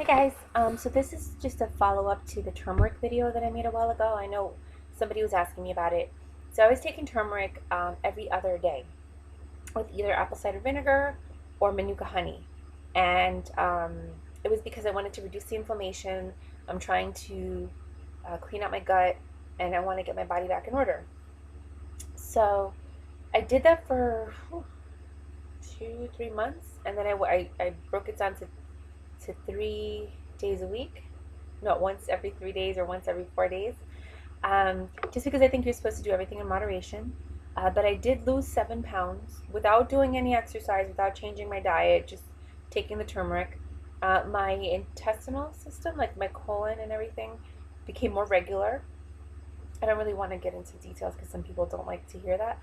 Hi guys, so this is just a follow-up to the turmeric video that I made a while ago. I know somebody was asking me about it. So I was taking turmeric every other day with either apple cider vinegar or manuka honey. And it was because I wanted to reduce the inflammation. I'm trying to clean out my gut and I want to get my body back in order. So I did that for 2, 3 months and then I broke it down to 3 days a week. No, once every 3 days or once every 4 days. Just because I think you're supposed to do everything in moderation. But I did lose 7 pounds without doing any exercise, without changing my diet, just taking the turmeric. My intestinal system, like my colon and everything, became more regular. I don't really want to get into details because some people don't like to hear that.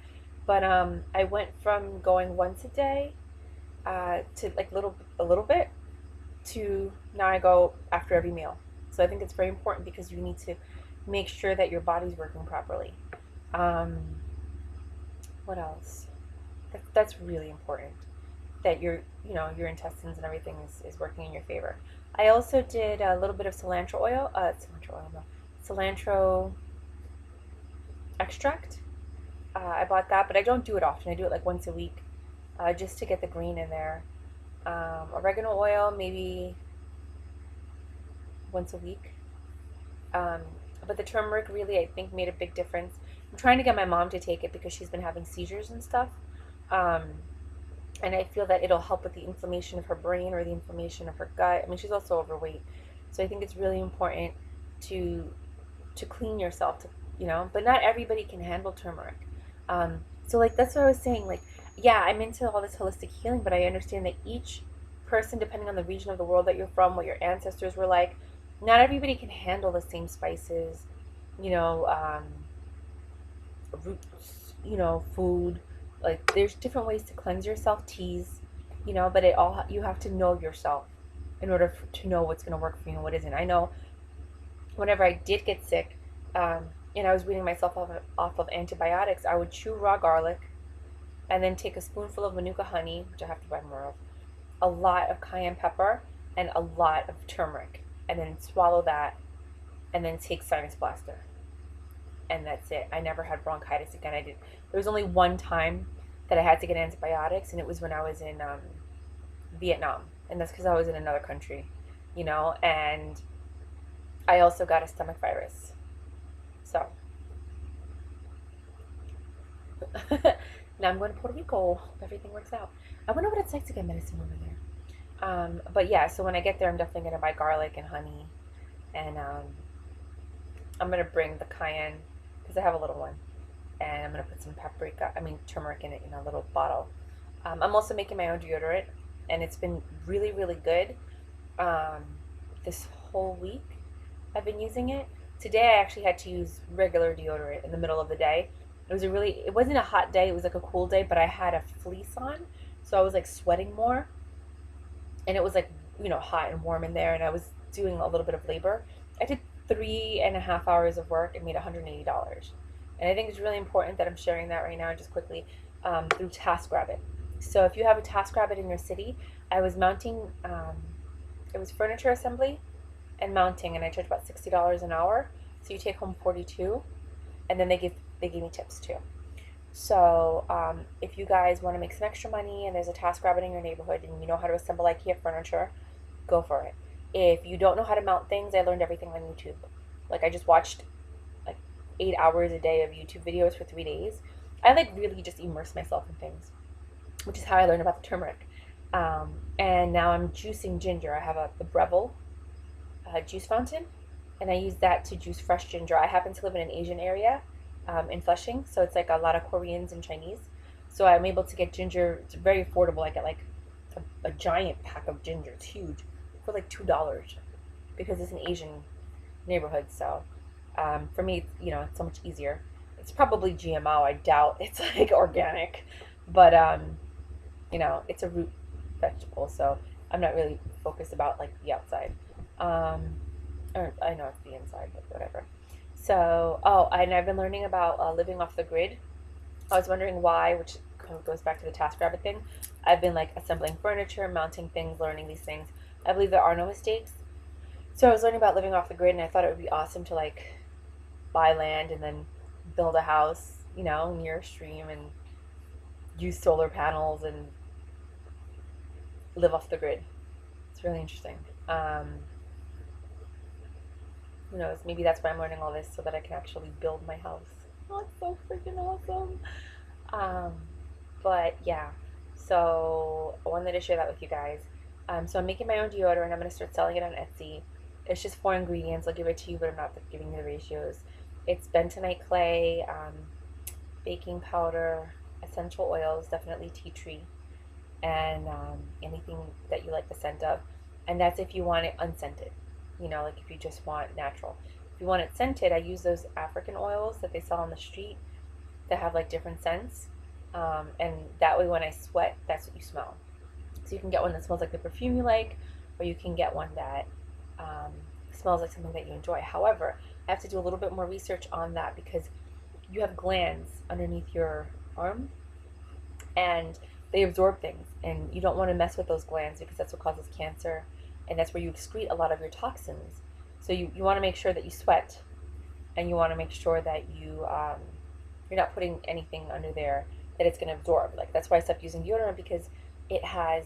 But I went from going once a day to like a little bit to now I go after every meal. So I think it's very important because you need to make sure that your body's working properly. Um, what else? That's really important that your intestines and everything is working in your favor. I also did a little bit of cilantro extract. I bought that, but I don't do it often. I do it like once a week, just to get the green in there. Oregano oil, maybe once a week. Um, but the turmeric really, I think, made a big difference. I'm trying to get my mom to take it because she's been having seizures and stuff. Um, and I feel that it'll help with the inflammation of her brain or the inflammation of her gut. I mean, she's also overweight. So I think it's really important to to clean yourself, but not everybody can handle turmeric. So like that's what I was saying. Like, yeah, I'm into all this holistic healing, but I understand that each person, depending on the region of the world that you're from, what your ancestors were like, not everybody can handle the same spices, you know, roots, food. Like there's different ways to cleanse yourself, teas, but it all you have to know yourself in order to know what's going to work for you and what isn't. I know whenever I did get sick, and I was weaning myself off of antibiotics, I would chew raw garlic and then take a spoonful of manuka honey, which I have to buy more of, a lot of cayenne pepper, and a lot of turmeric, and then swallow that, and then take sinus blaster, and that's it. I never had bronchitis again. There was only one time that I had to get antibiotics, and it was when I was in Vietnam, and that's because I was in another country, and I also got a stomach virus. So now I'm going to Puerto Rico. If everything works out. I wonder what it's like to get medicine over there. But yeah, so when I get there, I'm definitely going to buy garlic and honey, and I'm going to bring the cayenne because I have a little one, and I'm going to put some turmeric in it in a little bottle. I'm also making my own deodorant, and it's been really, really good. Um, this whole week, I've been using it. Today, I actually had to use regular deodorant in the middle of the day. It wasn't a hot day. It was like a cool day, but I had a fleece on, so I was like sweating more, and it was like hot and warm in there, and I was doing a little bit of labor. I did 3.5 hours of work and made $180. And I think it's really important that I'm sharing that right now, just quickly, through TaskRabbit. So if you have a TaskRabbit in your city, I was mounting. It was furniture assembly and mounting, and I charge about $60 an hour. So you take home 42, and then they gave me tips too. So if you guys want to make some extra money and there's a TaskRabbit in your neighborhood and you know how to assemble IKEA furniture, go for it. If you don't know how to mount things, I learned everything on YouTube. Like I just watched like 8 hours a day of YouTube videos for 3 days. I like really just immerse myself in things, which is how I learned about the turmeric. And now I'm juicing ginger. I have the Breville juice fountain, and I use that to juice fresh ginger. I happen to live in an Asian area in Flushing, so it's like a lot of Koreans and Chinese. So I'm able to get ginger. It's very affordable. I get like a giant pack of ginger. It's huge for like $2 because it's an Asian neighborhood. So for me, it's so much easier. It's probably GMO. I doubt it's like organic, but it's a root vegetable, so I'm not really focused about like the outside. Or I know it's the inside, but whatever. So, and I've been learning about living off the grid. I was wondering why, which kind of goes back to the TaskRabbit thing. I've been like assembling furniture, mounting things, learning these things. I believe there are no mistakes. So I was learning about living off the grid, and I thought it would be awesome to like buy land and then build a house, you know, near a stream and use solar panels and live off the grid. It's really interesting. Um, who knows? Maybe that's why I'm learning all this so that I can actually build my house. Oh, it's so freaking awesome. Um, but yeah, so I wanted to share that with you guys. So I'm making my own deodorant. I'm going to start selling it on Etsy. It's just 4 ingredients. I'll give it to you, but I'm not giving you the ratios. It's bentonite clay, baking powder, essential oils, definitely tea tree, and anything that you like the scent of. And that's if you want it unscented, you know, like if you just want natural. If you want it scented, I use those African oils that they sell on the street that have like different scents. And that way, when I sweat, that's what you smell. So you can get one that smells like the perfume you like, or you can get one that um, smells like something that you enjoy. However, I have to do a little bit more research on that because you have glands underneath your arm and they absorb things, and you don't want to mess with those glands because that's what causes cancer, and that's where you excrete a lot of your toxins. So you want to make sure that you sweat, and you want to make sure that you're not putting anything under there that it's going to absorb. Like that's why I stopped using deodorant, because it has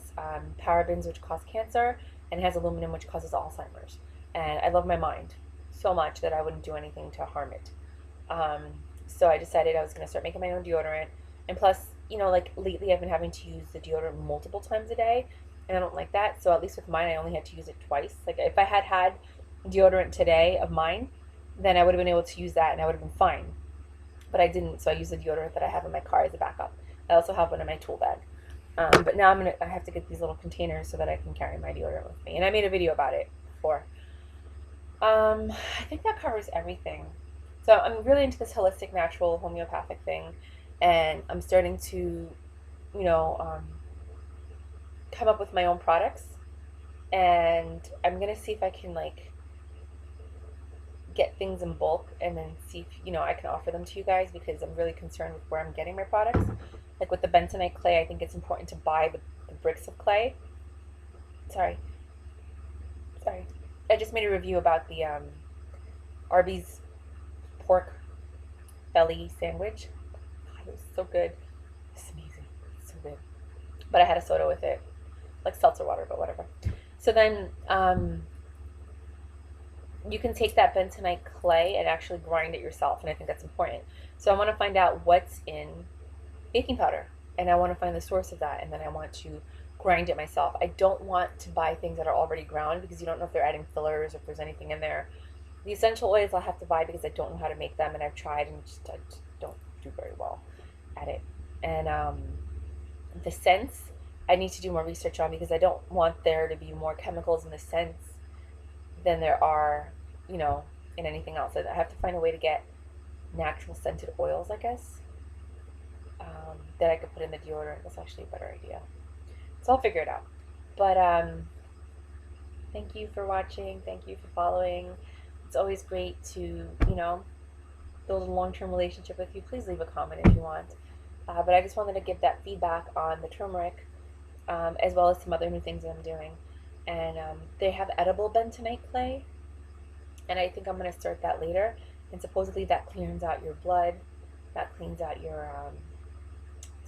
parabens, which cause cancer, and it has aluminum, which causes Alzheimer's. And I love my mind so much that I wouldn't do anything to harm it. Um, so I decided I was going to start making my own deodorant. And plus, you know, like lately I've been having to use the deodorant multiple times a day, and I don't like that. So at least with mine, I only had to use it twice. Like if I had had deodorant today of mine, then I would have been able to use that and I would have been fine. But I didn't, so I use the deodorant that I have in my car as a backup. I also have one in my tool bag. But now I have to get these little containers so that I can carry my deodorant with me. And I made a video about it before. I think that covers everything. So I'm really into this holistic, natural, homeopathic thing, and I'm starting to, you know, come up with my own products, and I'm gonna see if I can like get things in bulk and then see if I can offer them to you guys, because I'm really concerned with where I'm getting my products. Like with the bentonite clay, I think it's important to buy the bricks of clay. Sorry, sorry. I just made a review about the Arby's pork belly sandwich. God, it was so good. It's amazing. It's so good. But I had a soda with it, like seltzer water, but whatever. So then you can take that bentonite clay and actually grind it yourself, and I think that's important. So I want to find out what's in baking powder, and I want to find the source of that, and then I want to grind it myself. I don't want to buy things that are already ground because you don't know if they're adding fillers or if there's anything in there. The essential oils I'll have to buy because I don't know how to make them, and I've tried and I just don't do very well at it. And the scents I need to do more research on, because I don't want there to be more chemicals in the scents than there are, in anything else. I have to find a way to get natural scented oils, I guess, that I could put in the deodorant. That's actually a better idea. So I'll figure it out. But thank you for watching. Thank you for following. It's always great to, build a long-term relationship with you. Please leave a comment if you want. But I just wanted to give that feedback on the turmeric, as well as some other new things that I'm doing. And they have edible bentonite clay, and I think I'm going to start that later. And supposedly that cleans out your blood, that cleans out your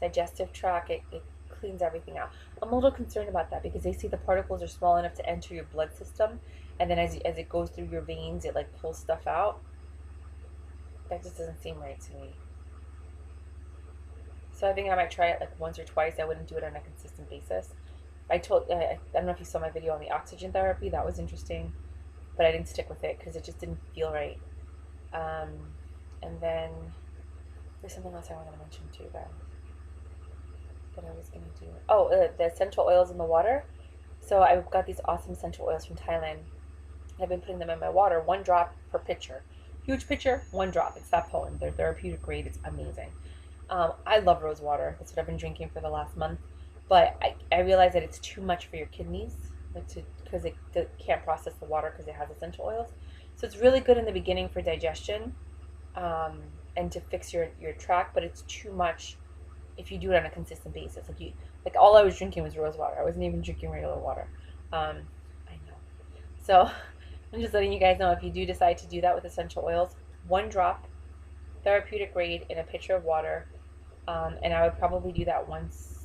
digestive tract. It cleans everything out. I'm a little concerned about that because they see the particles are small enough to enter your blood system, and then as it goes through your veins, it like pulls stuff out. That just doesn't seem right to me. So I think I might try it like once or twice. I wouldn't do it on a consistent basis. I don't know if you saw my video on the oxygen therapy. That was interesting, but I didn't stick with it because it just didn't feel right. And then there's something else I wanted to mention to you guys that I was going to do. Oh, the essential oils in the water. So I've got these awesome essential oils from Thailand. I've been putting them in my water, 1 drop per pitcher. Huge pitcher, 1 drop. It's that potent. They're therapeutic grade. It's amazing. I love rose water. That's what I've been drinking for the last month. But I realize that it's too much for your kidneys, because it can't process the water because it has essential oils. So it's really good in the beginning for digestion, and to fix your tract, but it's too much if you do it on a consistent basis. Like all I was drinking was rose water. I wasn't even drinking regular water. I know. So I'm just letting you guys know if you do decide to do that with essential oils, 1 drop, therapeutic grade, in a pitcher of water. And I would probably do that once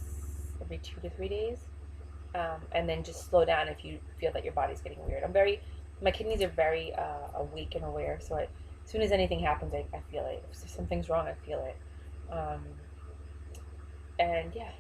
every 2 to 3 days. And then just slow down if you feel that your body's getting weird. My kidneys are very awake and aware, so as soon as anything happens, I feel it. If something's wrong, I feel it. Um, and yeah,